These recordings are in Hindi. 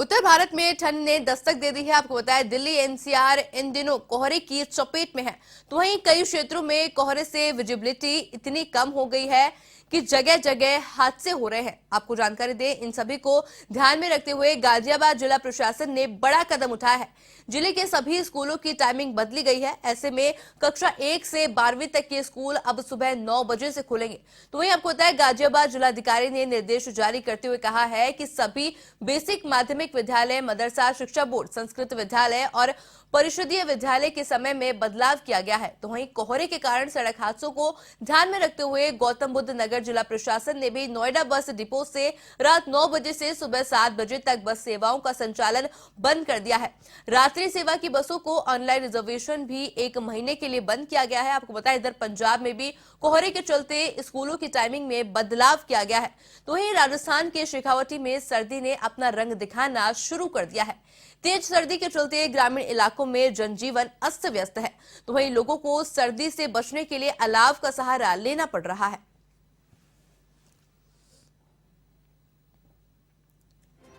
उत्तर भारत में ठंड ने दस्तक दे दी है। आपको बताएं, दिल्ली एनसीआर इन दिनों कोहरे की चपेट में है। तो वहीं कई क्षेत्रों में कोहरे से विजिबिलिटी इतनी कम हो गई है कि जगह जगह हादसे हो रहे हैं। आपको जानकारी दें, इन सभी को ध्यान में रखते हुए गाजियाबाद जिला प्रशासन ने बड़ा कदम उठाया है। जिले के सभी स्कूलों की टाइमिंग बदली गई है। ऐसे में कक्षा 1 से 12वीं तक के स्कूल अब सुबह 9 बजे से खुलेंगे। तो वहीं आपको बताया, गाजियाबाद जिलाधिकारी ने निर्देश जारी करते हुए कहा है कि सभी बेसिक माध्यमिक विद्यालय, मदरसा शिक्षा बोर्ड, संस्कृत विद्यालय और परिषदीय विद्यालय के समय में बदलाव किया गया है। तो वहीं कोहरे के कारण सड़क हादसों को ध्यान में रखते हुए गौतम बुद्ध नगर जिला प्रशासन ने भी नोएडा बस डिपो से रात 9 बजे से सुबह 7 बजे तक बस सेवाओं का संचालन बंद कर दिया है। रात्रि सेवा की बसों को ऑनलाइन रिजर्वेशन भी 1 महीने के लिए बंद किया गया है। आपको बताया, इधर पंजाब में भी कोहरे के चलते स्कूलों की टाइमिंग में बदलाव किया गया है। तो वहीं राजस्थान के शेखावटी में सर्दी ने अपना रंग दिखाना शुरू कर दिया है। तेज सर्दी के चलते ग्रामीण इलाकों में जनजीवन अस्त व्यस्त है। तो वहीं लोगों को सर्दी से बचने के लिए अलाव का सहारा लेना पड़ रहा है।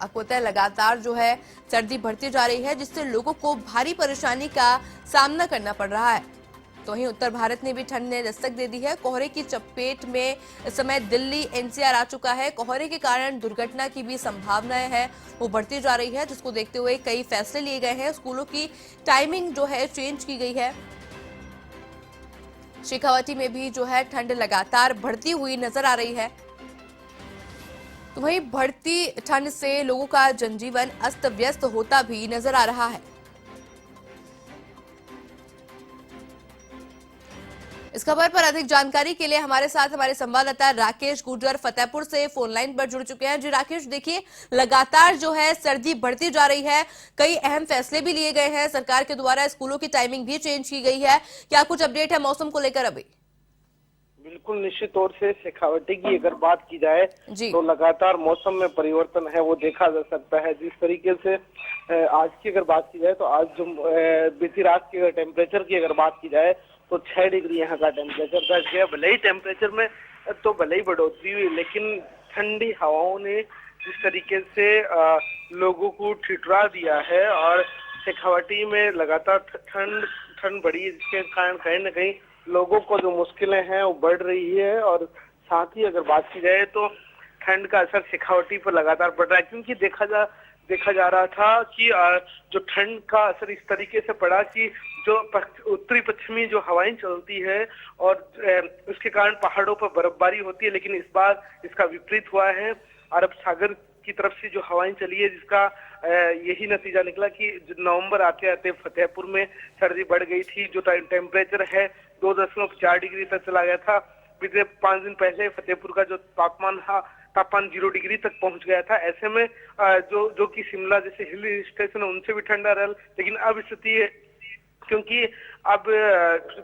आपको पता है, लगातार जो है सर्दी बढ़ती जा रही है, जिससे लोगों को भारी परेशानी का सामना करना पड़ रहा है। तो वहीं उत्तर भारत ने भी ठंड ने दस्तक दे दी है। कोहरे की चपेट में इस समय दिल्ली एनसीआर आ चुका है। कोहरे के कारण दुर्घटना की भी संभावनाएं है वो बढ़ती जा रही है, जिसको देखते हुए कई फैसले लिए गए हैं। स्कूलों की टाइमिंग जो है चेंज की गई है। शेखावटी में भी जो है ठंड लगातार बढ़ती हुई नजर आ रही है। तो वहीं बढ़ती ठंड से लोगों का जनजीवन अस्त व्यस्त होता भी नजर आ रहा है। इस खबर पर अधिक जानकारी के लिए हमारे साथ हमारे संवाददाता राकेश गुर्जर फतेहपुर से फोन लाइन पर जुड़ चुके हैं। जी राकेश, देखिए लगातार जो है सर्दी बढ़ती जा रही है, कई अहम फैसले भी लिए गए हैं सरकार के द्वारा, स्कूलों की टाइमिंग भी चेंज की गई है। क्या कुछ अपडेट है मौसम को लेकर अभी? बिल्कुल, निश्चित तौर से शेखावटी की अगर बात की जाए जी। तो लगातार मौसम में परिवर्तन है वो देखा जा सकता है। जिस तरीके से आज की अगर बात की जाए तो आज जो बीती रात के टेम्परेचर की अगर बात की जाए तो 6 डिग्री यहाँ का टेम्परेचर दर्ज किया। भले ही टेम्परेचर में तो भले ही बढ़ोतरी हुई, लेकिन ठंडी हवाओं ने जिस तरीके से लोगों को ठिठुरा दिया है और शेखावटी में लगातार ठंड बढ़ी है, जिसके कारण कहीं न कहीं लोगों को जो मुश्किलें हैं वो बढ़ रही है। और साथ ही अगर बात की जाए तो ठंड का असर शेखावटी पर लगातार बढ़ रहा है, क्योंकि देखा जा रहा था कि जो ठंड का असर इस तरीके से पड़ा कि जो उत्तरी पश्चिमी जो हवाएं चलती है और उसके कारण पहाड़ों पर बर्फबारी होती है, लेकिन इस बार इसका विपरीत हुआ है। अरब सागर की तरफ से जो हवाएं चली है, जिसका यही नतीजा निकला कि नवंबर आते आते फतेहपुर में सर्दी बढ़ गई थी। जो टेम्परेचर है 2.4 डिग्री तक चला गया था। पिछले 5 दिन पहले फतेहपुर का जो तापमान 0 डिग्री तक पहुंच गया था। ऐसे में जो कि शिमला जैसे हिल स्टेशन है उनसे भी ठंडा रहा, लेकिन अब स्थिति है क्योंकि अब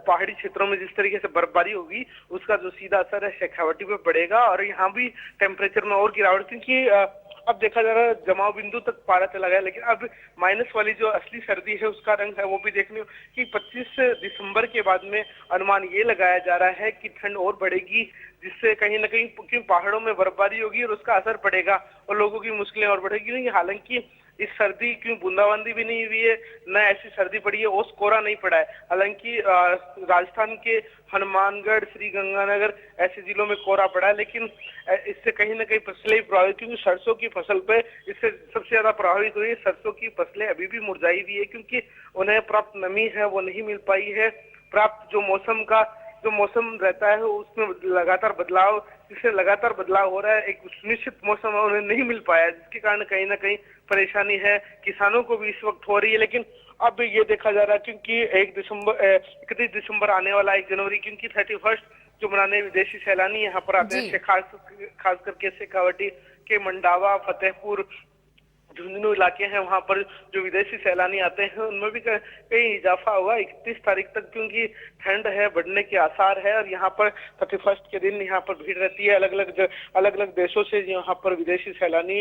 पहाड़ी क्षेत्रों में जिस तरीके से बर्फबारी होगी उसका जो सीधा असर है शेखावटी पे पड़ेगा और यहाँ भी टेम्परेचर में और गिरावट, क्योंकि अब देखा जा रहा है जमाव बिंदु तक पारा चला गया। लेकिन अब माइनस वाली जो असली सर्दी है उसका रंग है वो भी देखने कि 25 दिसंबर के बाद में अनुमान ये लगाया जा रहा है कि ठंड और बढ़ेगी, जिससे कहीं ना कहीं क्योंकि पहाड़ों में बर्फबारी होगी और उसका असर पड़ेगा और लोगों की मुश्किलें और बढ़ेगी। हालांकि इस सर्दी क्यों बूंदाबांदी भी नहीं हुई है, न ऐसी सर्दी पड़ी है, ओस कोहरा नहीं पड़ा है। हालांकि राजस्थान के हनुमानगढ़, श्री गंगानगर ऐसे जिलों में कोहरा पड़ा है, लेकिन इससे कहीं ना कहीं फसलें प्रभावित, क्योंकि सरसों की फसल पे इससे सबसे ज्यादा प्रभावित हुई है। सरसों की फसलें अभी भी मुरझाई हुई है, क्योंकि उन्हें प्राप्त नमी है वो नहीं मिल पाई है। प्राप्त जो मौसम रहता है उसमें लगातार बदलाव, जिससे लगातार बदलाव हो रहा है, एक सुनिश्चित मौसम उन्हें नहीं मिल पाया, जिसके कारण कहीं ना कहीं परेशानी है किसानों को भी इस वक्त हो रही है। लेकिन अब ये देखा जा रहा है क्योंकि 31 दिसंबर आने वाला 1 जनवरी, क्योंकि 31 जो मनाने विदेशी सैलानी यहाँ पर आते हैं, खास करके शेखावटी के मंडावा, फतेहपुर, झुंझुनू इलाके हैं, वहां पर जो विदेशी सैलानी आते हैं उनमें भी कहीं इजाफा होगा 31 तारीख तक, क्योंकि ठंड है बढ़ने के आसार है। और यहाँ पर 31 के दिन यहाँ पर भीड़ रहती है। अलग अलग देशों से यहाँ पर विदेशी सैलानी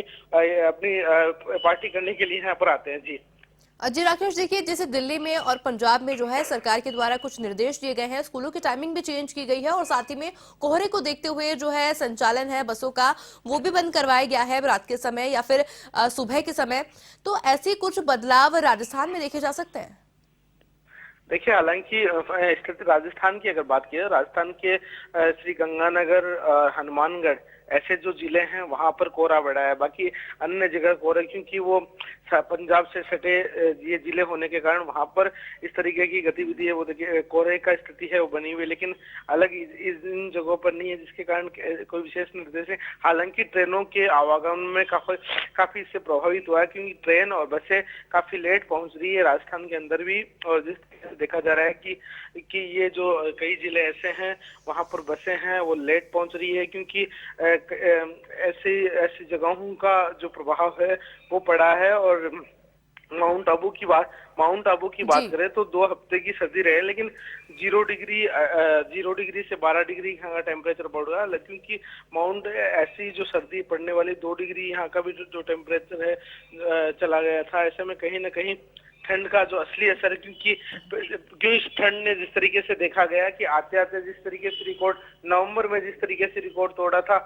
अपनी पार्टी करने के लिए यहाँ पर आते हैं। जी जी राकेश, देखिए जैसे दिल्ली में और पंजाब में जो है सरकार के द्वारा कुछ निर्देश दिए गए हैं, स्कूलों की टाइमिंग भी चेंज की गई है और साथ ही में कोहरे को देखते हुए जो है संचालन है बसों का वो भी बंद करवाया गया है रात के समय या फिर सुबह के समय। तो ऐसे कुछ बदलाव राजस्थान में देखे जा सकते हैं। देखिए, हालांकि स्थिति राजस्थान की अगर बात की जाए, राजस्थान के श्री गंगानगर, हनुमानगढ़ ऐसे जो जिले हैं वहां पर कोहरा बढ़ा है। बाकी अन्य जगह कोहरा, क्योंकि वो पंजाब से सटे ये जिले होने के कारण वहां पर इस तरीके की गतिविधि है, वो देखिए कोहरे का स्थिति है वो बनी हुई है, लेकिन अलग इन जगहों पर नहीं है, जिसके कारण कोई विशेष निर्देश है। हालांकि ट्रेनों के आवागमन में काफी इससे प्रभावित हुआ है, क्योंकि ट्रेन और बसें काफी लेट पहुंच रही है राजस्थान के अंदर भी। और जिस देखा जा रहा है कि ये जो कई जिले ऐसे हैं वहां पर बसें हैं वो लेट पहुंच रही है, क्योंकि ऐसी जगहों का जो प्रभाव है वो पड़ा है। और माउंट आबू की बात करें तो 2 हफ्ते की सर्दी रहे, लेकिन 0 डिग्री से 12 डिग्री यहाँ का टेम्परेचर बढ़ रहा है, क्योंकि माउंट ऐसी जो सर्दी पड़ने वाली 2 डिग्री यहाँ का भी जो टेम्परेचर है चला गया था। ऐसे में कहीं ना कहीं ठंड का जो असली असर है, क्योंकि इस ठंड ने जिस तरीके से देखा गया कि आते आते जिस तरीके से रिकॉर्ड नवंबर में जिस तरीके से रिकॉर्ड तोड़ा था,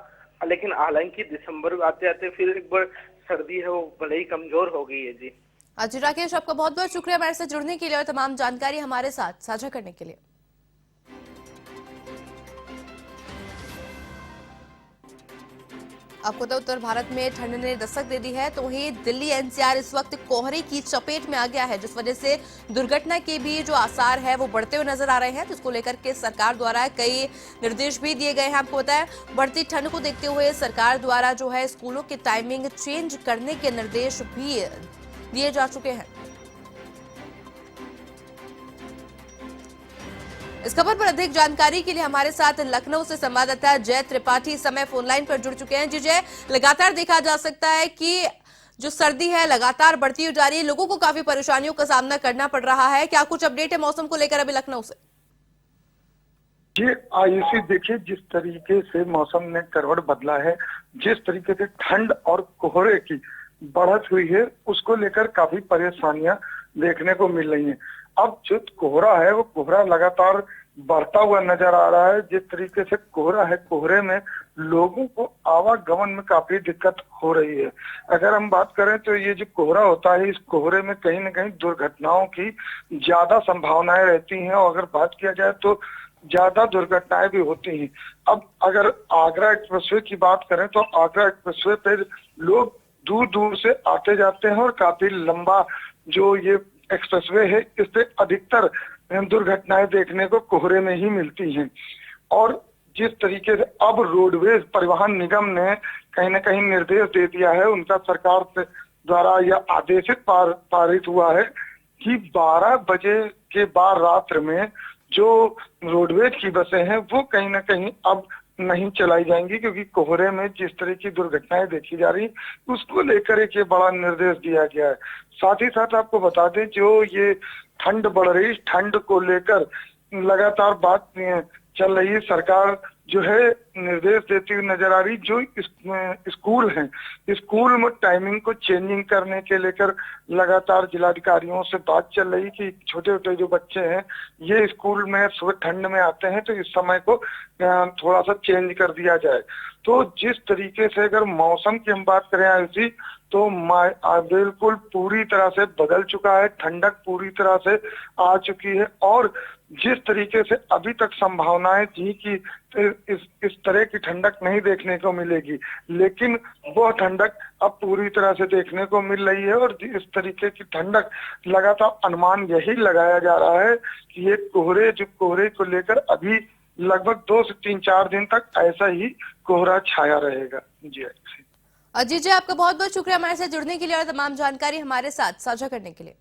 लेकिन हालांकि दिसंबर आते आते फिर एक बार सर्दी है वो भले ही कमजोर हो गई है। जी जी राकेश, आपका बहुत बहुत शुक्रिया हमारे साथ जुड़ने के लिए और तमाम जानकारी हमारे साथ साझा करने के लिए। आपको तो उत्तर भारत में ठंड ने दस्तक दे दी है, तो वहीं दिल्ली एनसीआर इस वक्त कोहरे की चपेट में आ गया है, जिस वजह से दुर्घटना के भी जो आसार है वो बढ़ते हुए नजर आ रहे हैं, जिसको लेकर के सरकार द्वारा कई निर्देश भी दिए गए हैं। आपको पता है बढ़ती ठंड को देखते हुए सरकार द्वारा जो है स्कूलों की टाइमिंग चेंज करने के निर्देश भी दिए जा चुके हैं। इस खबर पर अधिक जानकारी के लिए हमारे साथ लखनऊ से संवाददाता जय त्रिपाठी इस समय फोन लाइन पर जुड़ चुके हैं। जी जय, लगातार देखा जा सकता है कि जो सर्दी है लगातार बढ़ती जा रही है, लोगों को काफी परेशानियों का सामना करना पड़ रहा है। क्या कुछ अपडेट है मौसम को लेकर अभी लखनऊ से? जी आयुषी, देखिए जिस तरीके से मौसम ने करवट बदला है, जिस तरीके से ठंड और कोहरे की बढ़त हुई है, उसको लेकर काफी परेशानियां देखने को मिल रही हैं। अब जो कोहरा है वो कोहरा लगातार बढ़ता हुआ नजर आ रहा है। जिस तरीके से कोहरा है, कोहरे में लोगों को आवागमन में काफी दिक्कत हो रही है। अगर हम बात करें तो ये जो कोहरा होता है, इस कोहरे में कहीं ना कहीं दुर्घटनाओं की ज्यादा संभावनाएं रहती हैं, और अगर बात किया जाए तो ज्यादा दुर्घटनाएं भी होती हैं। अब अगर आगरा एक्सप्रेसवे की बात करें तो आगरा एक्सप्रेसवे पे लोग दूर दूर से आते जाते हैं और काफी लंबा जो ये एक्सप्रेसवे है, इस पे अधिकतर दुर्घटनाएं देखने को कोहरे में ही मिलती हैं। और जिस तरीके से अब रोडवेज परिवहन निगम ने कहीं ना कहीं निर्देश दे दिया है, उनका सरकार से द्वारा यह आदेशित पारित हुआ है कि 12 बजे के बाद रात्र में जो रोडवेज की बसें हैं वो कहीं ना कहीं अब नहीं चलाई जाएंगी, क्योंकि कोहरे में जिस तरह की दुर्घटनाएं देखी जा रही उसको लेकर एक ये बड़ा निर्देश दिया गया है। साथ ही साथ आपको बता दें, जो ये ठंड बढ़ रही, ठंड को लेकर लगातार बात चल रही है, सरकार जो है निर्देश देती हुई नजर आ रही। जो स्कूल हैं, स्कूल में टाइमिंग को चेंजिंग करने के लेकर लगातार जिलाधिकारियों से बात चल रही कि छोटे छोटे जो बच्चे हैं ये स्कूल में सुबह ठंड में आते हैं, तो इस समय को थोड़ा सा चेंज कर दिया जाए। तो जिस तरीके से अगर मौसम की हम बात करें आयुषी, तो बिल्कुल पूरी तरह से बदल चुका है, ठंडक पूरी तरह से आ चुकी है। और जिस तरीके से अभी तक संभावनाएं थी कि इस तरह की ठंडक नहीं देखने को मिलेगी, लेकिन वह ठंडक अब पूरी तरह से देखने को मिल रही है। और इस तरीके की ठंडक लगातार अनुमान यही लगाया जा रहा है कि ये कोहरे को लेकर अभी लगभग 2 से 3-4 दिन तक ऐसा ही कोहरा छाया रहेगा। जी अजीत जी, आपका बहुत बहुत शुक्रिया हमारे साथ जुड़ने के लिए और तमाम जानकारी हमारे साथ साझा करने के लिए।